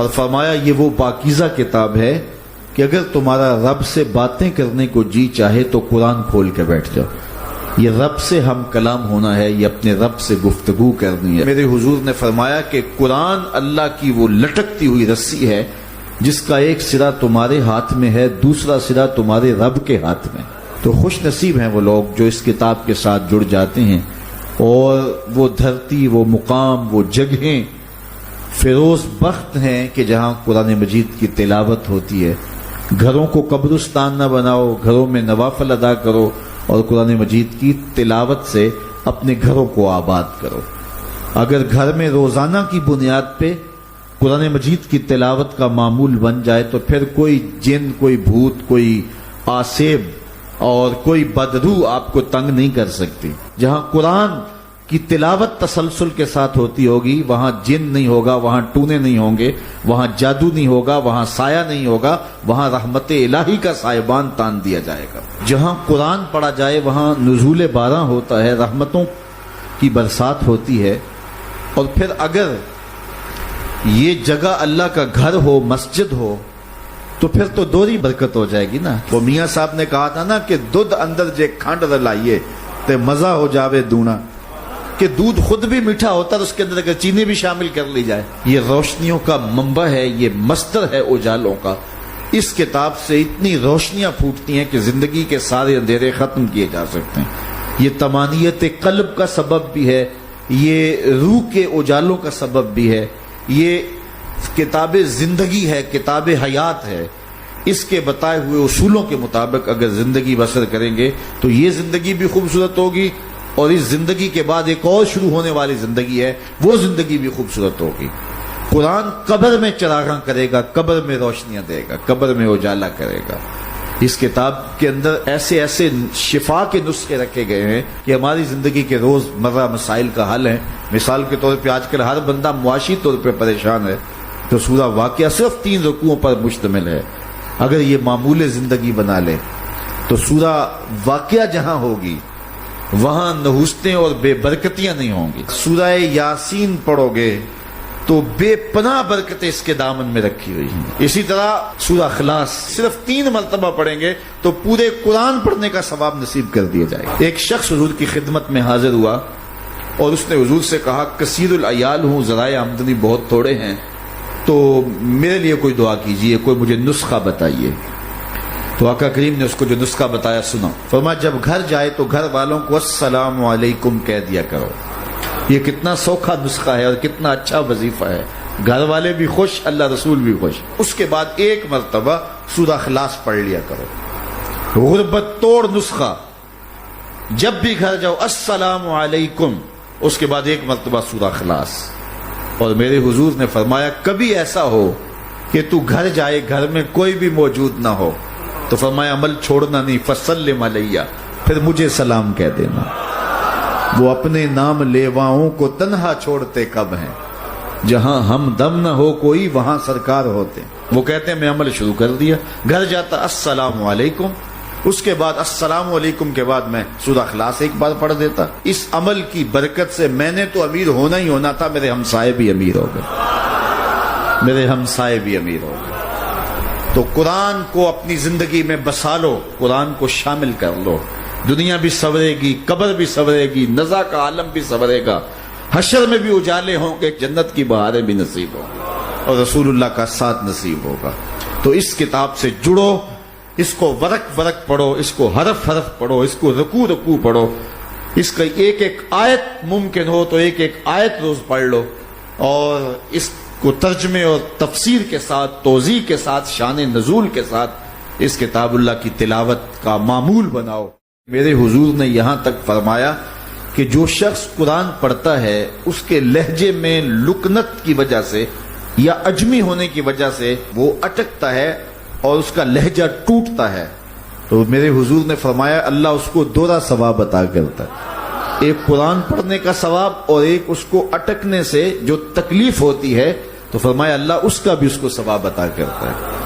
اور فرمایا یہ وہ پاکیزہ کتاب ہے کہ اگر تمہارا رب سے باتیں کرنے کو جی چاہے تو قرآن کھول کے بیٹھ جاؤ. یہ رب سے ہم کلام ہونا ہے، یہ اپنے رب سے گفتگو کرنی ہے. میرے حضور نے فرمایا کہ قرآن اللہ کی وہ لٹکتی ہوئی رسی ہے جس کا ایک سرا تمہارے ہاتھ میں ہے، دوسرا سرا تمہارے رب کے ہاتھ میں. تو خوش نصیب ہیں وہ لوگ جو اس کتاب کے ساتھ جڑ جاتے ہیں اور وہ دھرتی، وہ مقام، وہ جگہیں فیروز بخت ہیں کہ جہاں قرآن مجید کی تلاوت ہوتی ہے. گھروں کو قبرستان نہ بناؤ، گھروں میں نوافل ادا کرو اور قرآن مجید کی تلاوت سے اپنے گھروں کو آباد کرو. اگر گھر میں روزانہ کی بنیاد پہ قرآن مجید کی تلاوت کا معمول بن جائے تو پھر کوئی جن، کوئی بھوت، کوئی آسیب اور کوئی بدروح آپ کو تنگ نہیں کر سکتی. جہاں قرآن کی تلاوت تسلسل کے ساتھ ہوتی ہوگی وہاں جن نہیں ہوگا، وہاں ٹونے نہیں ہوں گے، وہاں جادو نہیں ہوگا، وہاں سایہ نہیں ہوگا، وہاں رحمت الہی کا سائبان تان دیا جائے گا. جہاں قرآن پڑھا جائے وہاں نزول باران ہوتا ہے، رحمتوں کی برسات ہوتی ہے. اور پھر اگر یہ جگہ اللہ کا گھر ہو، مسجد ہو، تو پھر تو دوہری برکت ہو جائے گی نا. وہ میاں صاحب نے کہا تھا نا کہ دودھ اندر جے کھنڈ رلائیے تے مزہ ہو جاوے دونا، کہ دودھ خود بھی میٹھا ہوتا ہے، اس کے اندر اگر چینی بھی شامل کر لی جائے. یہ روشنیوں کا منبع ہے، یہ مصدر ہے اجالوں کا. اس کتاب سے اتنی روشنیاں پھوٹتی ہیں کہ زندگی کے سارے اندھیرے ختم کیے جا سکتے ہیں. یہ طمانیت قلب کا سبب بھی ہے، یہ روح کے اجالوں کا سبب بھی ہے، یہ کتاب زندگی ہے، کتاب حیات ہے. اس کے بتائے ہوئے اصولوں کے مطابق اگر زندگی بسر کریں گے تو یہ زندگی بھی خوبصورت ہوگی، اور اس زندگی کے بعد ایک اور شروع ہونے والی زندگی ہے، وہ زندگی بھی خوبصورت ہوگی. قرآن قبر میں چراغاں کرے گا، قبر میں روشنیاں دے گا، قبر میں اجالا کرے گا. اس کتاب کے اندر ایسے ایسے شفا کے نسخے رکھے گئے ہیں کہ ہماری زندگی کے روز مرہ مسائل کا حل ہے. مثال کے طور پہ آج کل ہر بندہ معاشی طور پہ پریشان ہے تو سورہ واقعہ صرف 3 رکوعوں پر مشتمل ہے. اگر یہ معمول زندگی بنا لے تو سورہ واقعہ جہاں ہوگی وہاں نحوستیں اور بے برکتیاں نہیں ہوں گی. سورہ یاسین پڑھو گے تو بے پناہ برکتیں اس کے دامن میں رکھی ہوئی ہیں. اسی طرح سورہ اخلاص صرف 3 مرتبہ پڑھیں گے تو پورے قرآن پڑھنے کا ثواب نصیب کر دیا جائے گا. ایک شخص حضور کی خدمت میں حاضر ہوا اور اس نے حضور سے کہا کثیر العیال ہوں، ذرائع آمدنی بہت تھوڑے ہیں، تو میرے لیے کوئی دعا کیجئے، کوئی مجھے نسخہ بتائیے. تو آقا کریم نے اس کو جو نسخہ بتایا سنا. فرمایا جب گھر جائے تو گھر والوں کو السلام علیکم کہہ دیا کرو. یہ کتنا سوکھا نسخہ ہے اور کتنا اچھا وظیفہ ہے. گھر والے بھی خوش، اللہ رسول بھی خوش. اس کے بعد ایک مرتبہ سورہ اخلاص پڑھ لیا کرو. غربت توڑ نسخہ، جب بھی گھر جاؤ السلام علیکم، اس کے بعد ایک مرتبہ سورہ اخلاص. اور میرے حضور نے فرمایا کبھی ایسا ہو کہ تو گھر جائے، گھر میں کوئی بھی موجود نہ ہو، تو فرمایا عمل چھوڑنا نہیں، فسلم علیہ، پھر مجھے سلام کہہ دینا. وہ اپنے نام لیواؤں کو تنہا چھوڑتے کب ہیں، جہاں ہم دم نہ ہو کوئی وہاں سرکار ہوتے. وہ کہتے ہیں میں عمل شروع کر دیا، گھر جاتا السلام علیکم، اس کے بعد السلام علیکم کے بعد میں سورہ اخلاص ایک بار پڑھ دیتا. اس عمل کی برکت سے میں نے تو امیر ہونا ہی ہونا تھا، میرے ہمسائے بھی امیر ہو گئے، میرے ہمسائے بھی امیر ہو گئے. تو قرآن کو اپنی زندگی میں بسا لو، قرآن کو شامل کر لو. دنیا بھی سنورے گی، قبر بھی سنورے گی، نزا کا عالم بھی سنورے گا، حشر میں بھی اجالے ہوں گے، جنت کی بہاریں بھی نصیب ہوں گی اور رسول اللہ کا ساتھ نصیب ہوگا. تو اس کتاب سے جڑو، اس کو ورق ورق پڑھو، اس کو حرف حرف پڑھو، اس کو رکوع رکوع پڑھو. اس کا ایک ایک آیت ممکن ہو تو ایک ایک آیت روز پڑھ لو، اور اس کو ترجمے اور تفسیر کے ساتھ، توضیح کے ساتھ، شان نزول کے ساتھ اس کتاب اللہ کی تلاوت کا معمول بناؤ. میرے حضور نے یہاں تک فرمایا کہ جو شخص قرآن پڑھتا ہے اس کے لہجے میں لکنت کی وجہ سے یا عجمی ہونے کی وجہ سے وہ اٹکتا ہے اور اس کا لہجہ ٹوٹتا ہے، تو میرے حضور نے فرمایا اللہ اس کو دوہرا ثواب عطا کرتا ہے. ایک قرآن پڑھنے کا ثواب اور ایک اس کو اٹکنے سے جو تکلیف ہوتی ہے، تو فرمایا اللہ اس کا بھی اس کو ثواب عطا کرتا ہے.